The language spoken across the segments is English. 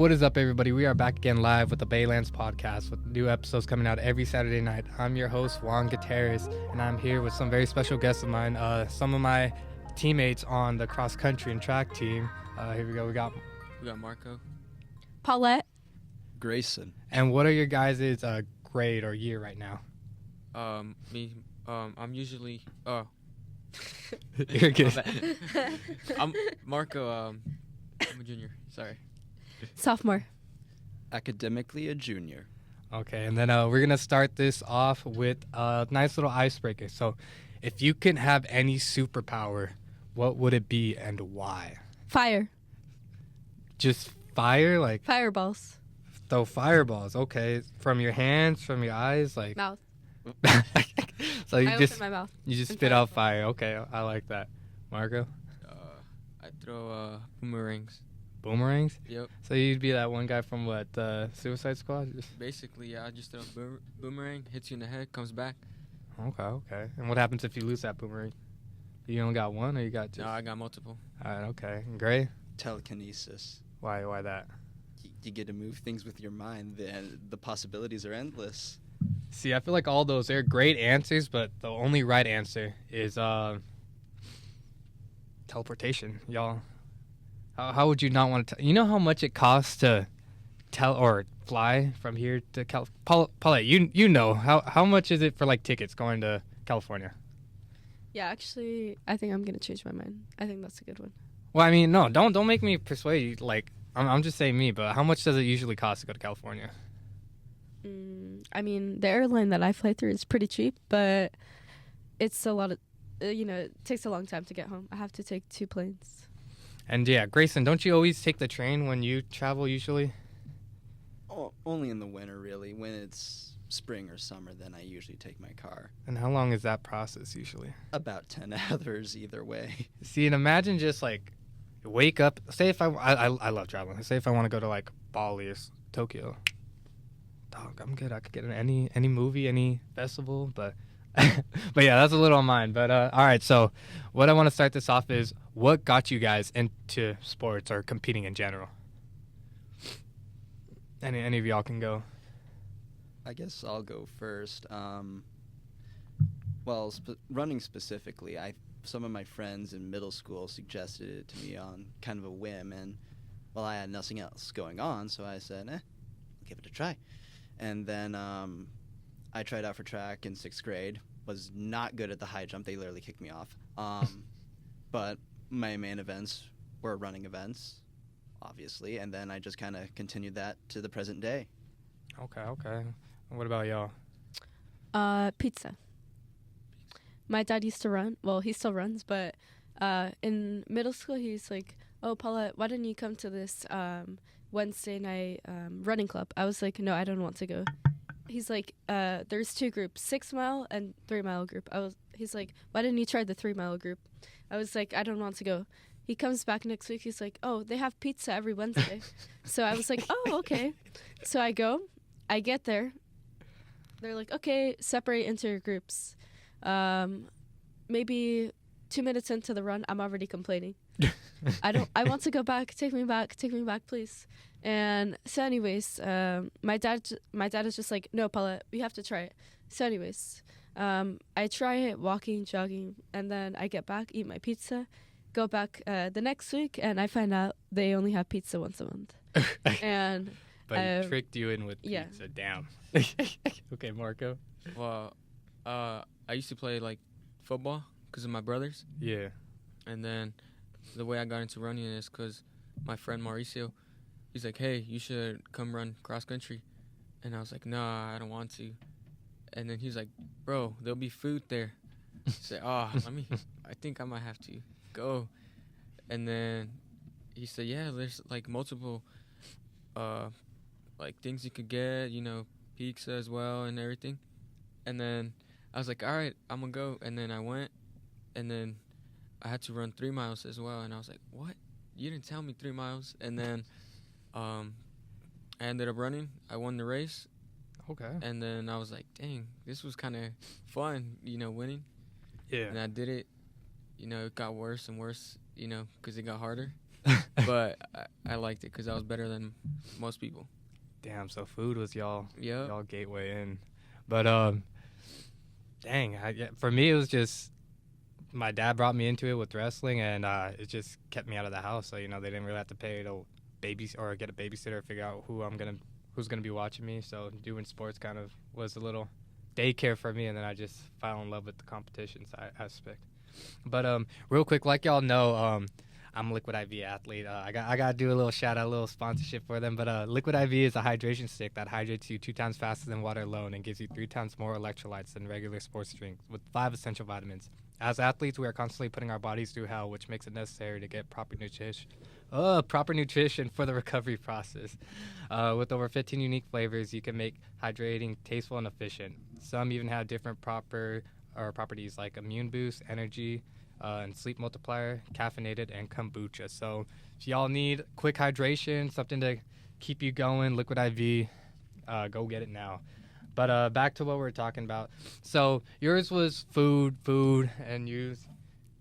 What is up, everybody? We are back again live with the Baylands podcast with new episodes coming out every Saturday night. I'm your host, Juan Gutierrez, and I'm here with some very special guests of mine, some of my teammates on the cross country and track team. Here we go. We got Marco, Paulette, Grayson. And what are your guys' grade or year right now? I'm usually You're good. I'm Marco. I'm a junior. Sorry. sophomore. Academically a junior. Okay, and then we're going to start this off with a nice little icebreaker. So, if you could have any superpower, what would it be and why? Fire. Just fire? Like, Fireballs. throw fireballs. Okay, from your hands, from your eyes? Like, Mouth. so you I just open my mouth. spit and out fireball. fire. Okay, I like that. Marco? I throw boomerangs. Boomerangs? Yep. So you'd be that one guy from what, Suicide Squad? Basically, yeah. I just throw a boomerang, hits you in the head, comes back. Okay. And what happens if you lose that boomerang? You only got one, or you got two? No, I got multiple. All right, okay. And Gray? Telekinesis. Why that? You get to move things with your mind, and the possibilities are endless. See, I feel like all those, they're great answers, but the only right answer is teleportation, y'all. How would you not want to? You know how much it costs to fly from here to Paulette, you know how much is it for like tickets going to California? Yeah, actually, I think I'm gonna change my mind. I think that's a good one. Well, I mean, no, don't make me persuade you. Like, I'm just saying me, but how much does it usually cost to go to California? I mean, the airline that I fly through is pretty cheap, but it's a lot of, it takes a long time to get home. I have to take 2 planes. And yeah, Grayson, don't you always take the train when you travel usually? Only in the winter, really. When it's spring or summer, then I usually take my car. And how long is that process usually? About 10 hours either way. See, and imagine just like wake up. Say if I love traveling. Say if I want to go to like Bali or Tokyo. Dog, I'm good. I could get in any movie, any festival, but but yeah, that's a little on mine. But all right, so what I want to start this off is what got you guys into sports or competing in general? Any of y'all can go. I guess I'll go first. Running specifically, some of my friends in middle school suggested it to me on kind of a whim, and I had nothing else going on, so I said, I'll give it a try. And then I tried out for track in 6th grade. Was not good at the high jump. They literally kicked me off. But my main events were running events, obviously, and then I just kind of continued that to the present day. Okay. What about y'all? Pizza. My dad used to run. Well, he still runs, but in middle school, he's like, "Oh, Paula, why don't you come to this Wednesday night running club?" I was like, "No, I don't want to go." He's like, "There's 2 groups, 6-mile and 3-mile group." He's like, "Why didn't you try the 3-mile group?" I was like, "I don't want to go." He comes back next week. He's like, "Oh, they have pizza every Wednesday." So I was like, "Oh, okay." So I go. I get there. They're like, "Okay, separate into your groups." Maybe 2 minutes into the run, I'm already complaining. I want to go back. Take me back, please. And so anyways, my dad is just like, "No, Paula, we have to try it." So anyways, I try it, walking, jogging, and then I get back, eat my pizza, go back the next week, and I find out they only have pizza once a month. And But he tricked you in with yeah. pizza. Damn. Okay, Marco. Well, I used to play like football because of my brothers, Yeah. and then the way I got into running is because my friend Mauricio, he's like, "Hey, you should come run cross country," and I was like, "Nah, I don't want to." And then he's like, "Bro, there'll be food there." I said, "Oh, I think I might have to go." And then he said, "Yeah, there's like multiple like things you could get, pizza as well and everything." And then I was like, "All right, I'm gonna go." And then I went, and then I had to run 3 miles as well. And I was like, "What? You didn't tell me 3 miles?" And then I ended up running. I won the race. Okay. And then I was like, dang, this was kind of fun, winning. Yeah. And I did it. It got worse and worse, because it got harder. but I liked it because I was better than most people. Damn, so food was y'all Yeah. y'all gateway in. But dang, for me it was just my dad brought me into it with wrestling, and it just kept me out of the house. So they didn't really have to pay to or get a babysitter, figure out who's gonna be watching me. So doing sports kind of was a little daycare for me, and then I just fell in love with the competition aspect. But real quick, like y'all know, I'm a Liquid IV athlete. I gotta do a little shout out, a little sponsorship for them. But Liquid IV is a hydration stick that hydrates you 2 times faster than water alone and gives you 3 times more electrolytes than regular sports drinks with 5 essential vitamins. As athletes, we are constantly putting our bodies through hell, which makes it necessary to get proper nutrition for the recovery process. With over 15 unique flavors, you can make hydrating tasteful and efficient. Some even have different properties like immune boost, energy, and sleep multiplier, caffeinated, and kombucha. So if y'all need quick hydration, something to keep you going, Liquid IV, go get it now. But back to what we were talking about. So yours was food, and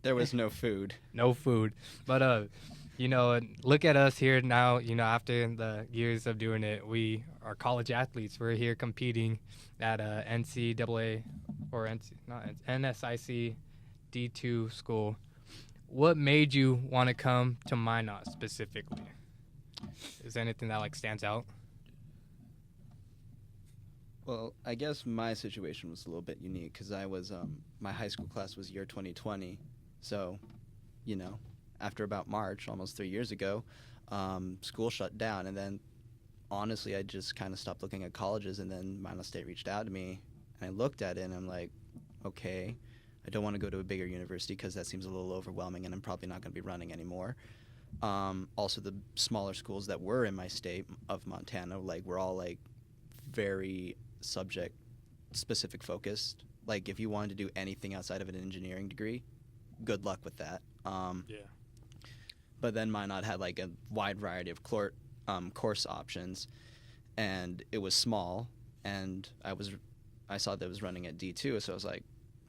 There was no food. no food. But look at us here now. After the years of doing it, we are college athletes. We're here competing at NCAA or NSIC D2 school. What made you want to come to Minot specifically? Is there anything that stands out? Well, I guess my situation was a little bit unique because I was my high school class was year 2020, so after about March, almost 3 years ago, school shut down, and then honestly, I just kind of stopped looking at colleges, and then Minot State reached out to me, and I looked at it, and I'm like, okay, I don't want to go to a bigger university because that seems a little overwhelming, and I'm probably not going to be running anymore. Also, the smaller schools that were in my state of Montana, were all very subject specific focused. If you wanted to do anything outside of an engineering degree, good luck with that. Yeah. But then Minot had a wide variety of course options, and it was small, and I saw that it was running at D2, so I was like,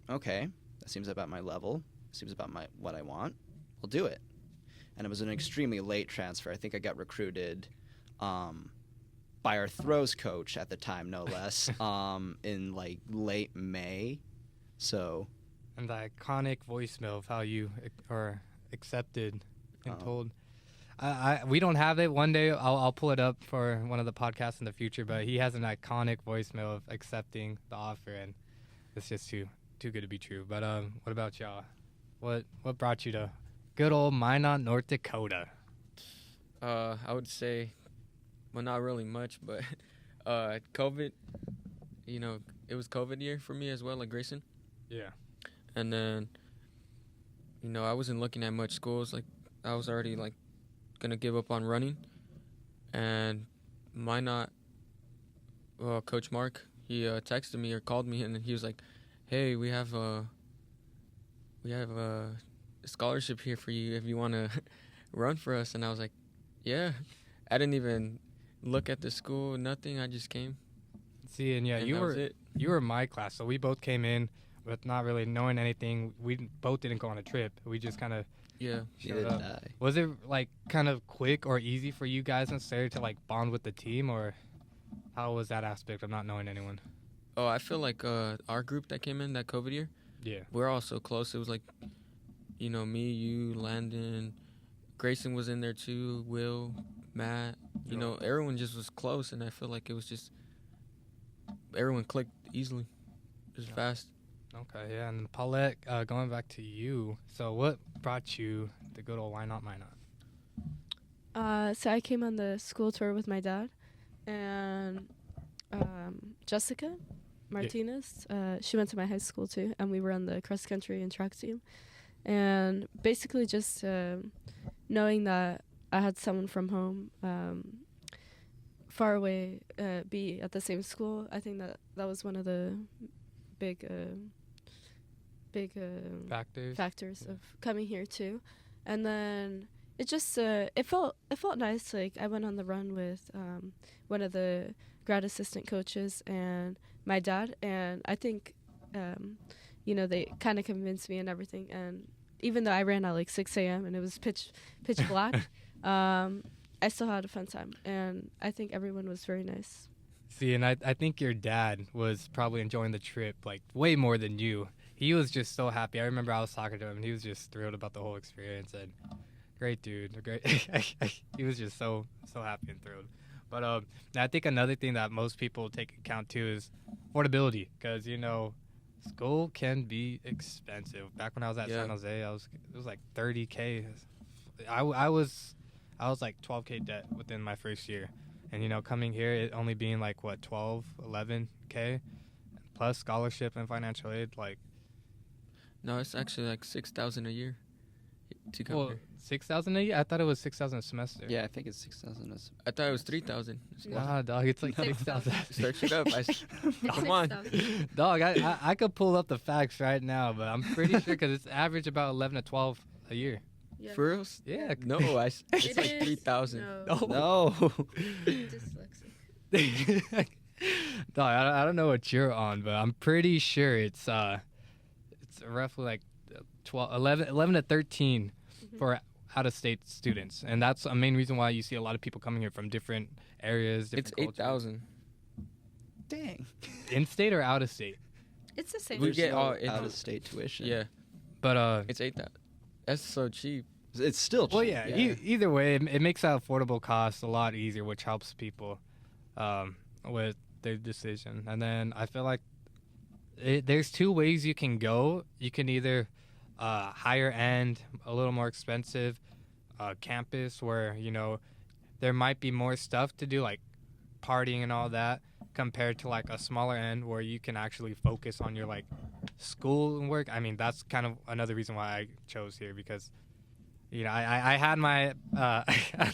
okay, that seems about my level, seems about what I want, I'll do it. And it was an extremely late transfer. I think I got recruited by our throws coach at the time, no less, in late May. So. And the iconic voicemail of how you are accepted and told. We don't have it. One day I'll pull it up for one of the podcasts in the future. But he has an iconic voicemail of accepting the offer, and it's just too good to be true. But what about y'all? What brought you to good old Minot, North Dakota? I would say, well, not really much, but COVID. It was COVID year for me as well, like Grayson. Yeah. And then, I wasn't looking at much schools. I was already gonna give up on running, and Minot. Coach Mark, he texted me or called me, and he was like, "Hey, we have a scholarship here for you if you want to run for us." And I was like, "Yeah." I didn't even look at the school, nothing. I just came. See, and and you that were in my class, so we both came in with not really knowing anything. We both didn't go on a trip. We just kind of showed up. Die. Was it kind of quick or easy for you guys necessarily to bond with the team, or how was that aspect of not knowing anyone? Oh, I feel like our group that came in that COVID year, Yeah. we're all so close. It was me, you, Landon, Grayson was in there too, Will, Matt. Everyone just was close, and I feel like it was just everyone clicked easily, just fast. Okay, yeah, and Paulette, going back to you, so what brought you to go to Why Not Minot? So I came on the school tour with my dad, and Jessica Martinez, she went to my high school too, and we were on the cross country and track team. And basically just knowing that I had someone from home far away be at the same school, I think that was one of the big factors of coming here too. And then it just it felt nice. I went on the run with one of the grad assistant coaches and my dad, and I think they kind of convinced me and everything. And even though I ran at 6 a.m. and it was pitch black, I still had a fun time, and I think everyone was very nice. See, and I think your dad was probably enjoying the trip like way more than you. He was just so happy. I remember I was talking to him, and he was just thrilled about the whole experience. And great dude, great. He was just so happy and thrilled. But I think another thing that most people take account too is affordability, because school can be expensive. Back when I was at San Jose, it was like $30K. I was like $12K debt within my first year. And, coming here, it only being like, what, 12, 11K? Plus scholarship and financial aid, like... No, it's actually like 6,000 a year to come Well, here. 6,000 a year? I thought it was 6,000 a semester. Yeah, I think it's 6,000. I thought it was 3,000. Nah, dog, it's like 6,000. Search it up. Come on. Dog, I could pull up the facts right now, but I'm pretty sure because it's average about 11 to 12 a year. Yeah. For real? Yeah. No, it's It like is. 3,000. No. No. Dyslexic. Dog, I don't know what you're on, but I'm pretty sure it's roughly like 11 to 13 for out-of-state students, and that's a main reason why you see a lot of people coming here from different areas. It's Different cultures. 8,000. Dang. In-state or out-of-state? It's the same. We There's get no all in- out-of-state tuition. Yeah, But it's 8,000. That's so cheap. It's still cheap. well, yeah. Either way, it makes that affordable cost a lot easier, which helps people with their decision. And then I feel like there's two ways you can go. You can either higher end, a little more expensive campus where there might be more stuff to do, like partying and all that, compared to like a smaller end where you can actually focus on your like school and work. I mean, that's kind of another reason why I chose here, because I had my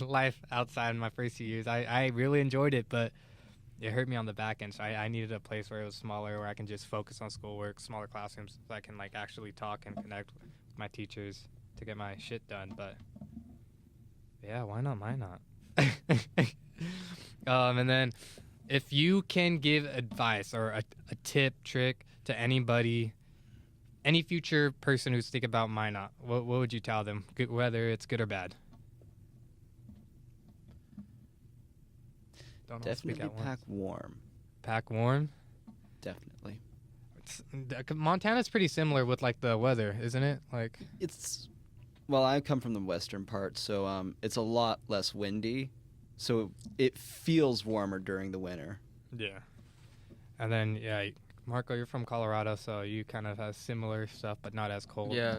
life outside in my first few years. I really enjoyed it, but it hurt me on the back end. So I needed a place where it was smaller, where I can just focus on schoolwork, smaller classrooms, so I can like actually talk and connect with my teachers to get my shit done. But yeah, why not? Why not? And then if you can give advice or a tip, trick to anybody, any future person who's thinking about Minot, what would you tell them, whether it's good or bad? Don't all speak Definitely at once. pack warm. Pack warm. Definitely. Montana's pretty similar with like the weather, isn't it? Like Well, I come from the western part, so it's a lot less windy, so it feels warmer during the winter. yeah. And then Marco, you're from Colorado, so you kind of have similar stuff, but not as cold. Yeah,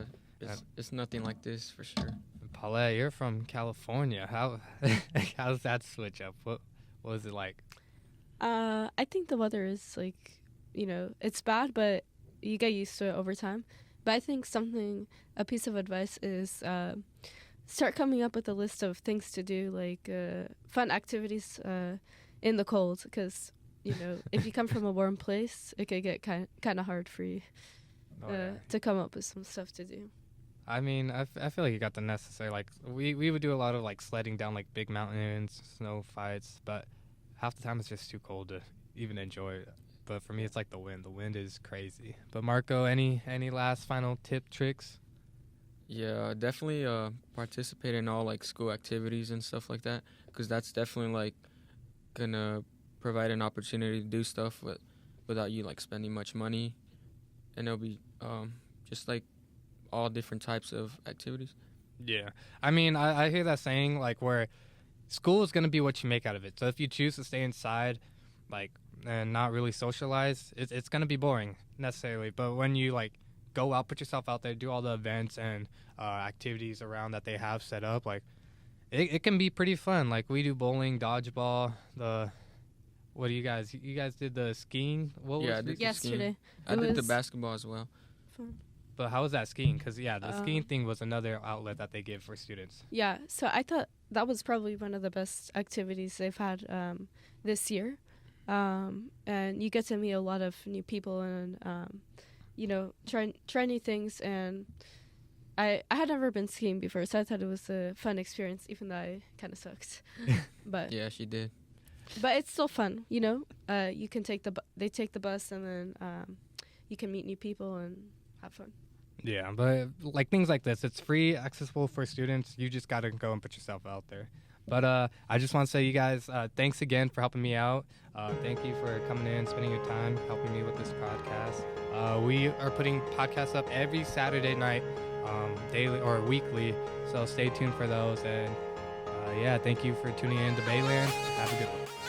it's nothing like this for sure. Paulette, you're from California. How's that switch up? What was it like? I think the weather is like, it's bad, but you get used to it over time. But I think a piece of advice is start coming up with a list of things to do, like fun activities in the cold, because if you come from a warm place, it could get kind of hard for you to come up with some stuff to do. I mean, I feel like you got the necessary, like, we would do a lot of, like, sledding down, like, big mountains, snow fights, but half the time it's just too cold to even enjoy it. But for me, it's like the wind. The wind is crazy. But Marco, any last final tip, tricks? Yeah, definitely participate in all like school activities and stuff like that, because that's definitely like gonna provide an opportunity to do stuff without you like spending much money, and it'll be just like all different types of activities. Yeah. I mean, I hear that saying, like, where school is going to be what you make out of it. So if you choose to stay inside, like, and not really socialize, it's going to be boring, necessarily. But when you, like, go out, put yourself out there, do all the events and activities around that they have set up, like, it can be pretty fun. Like, we do bowling, dodgeball, what do you guys did the skiing? What Yeah, was I did it? the Yesterday. I did the was basketball as well. fun. But how was that skiing? Because, the skiing thing was another outlet that they give for students. Yeah, so I thought that was probably one of the best activities they've had this year. And you get to meet a lot of new people and, try new things. And I had never been skiing before, so I thought it was a fun experience, even though I kind of sucked. But Yeah, she did. but it's still fun, You can take they take the bus, and then you can meet new people and have fun. Yeah, but like things like this, it's free, accessible for students. You just got to go and put yourself out there. But I just want to say, you guys, thanks again for helping me out. Thank you for coming in, spending your time, helping me with this podcast. We are putting podcasts up every Saturday night, daily or weekly. So stay tuned for those. And yeah, thank you for tuning in to Bayland. Have a good one.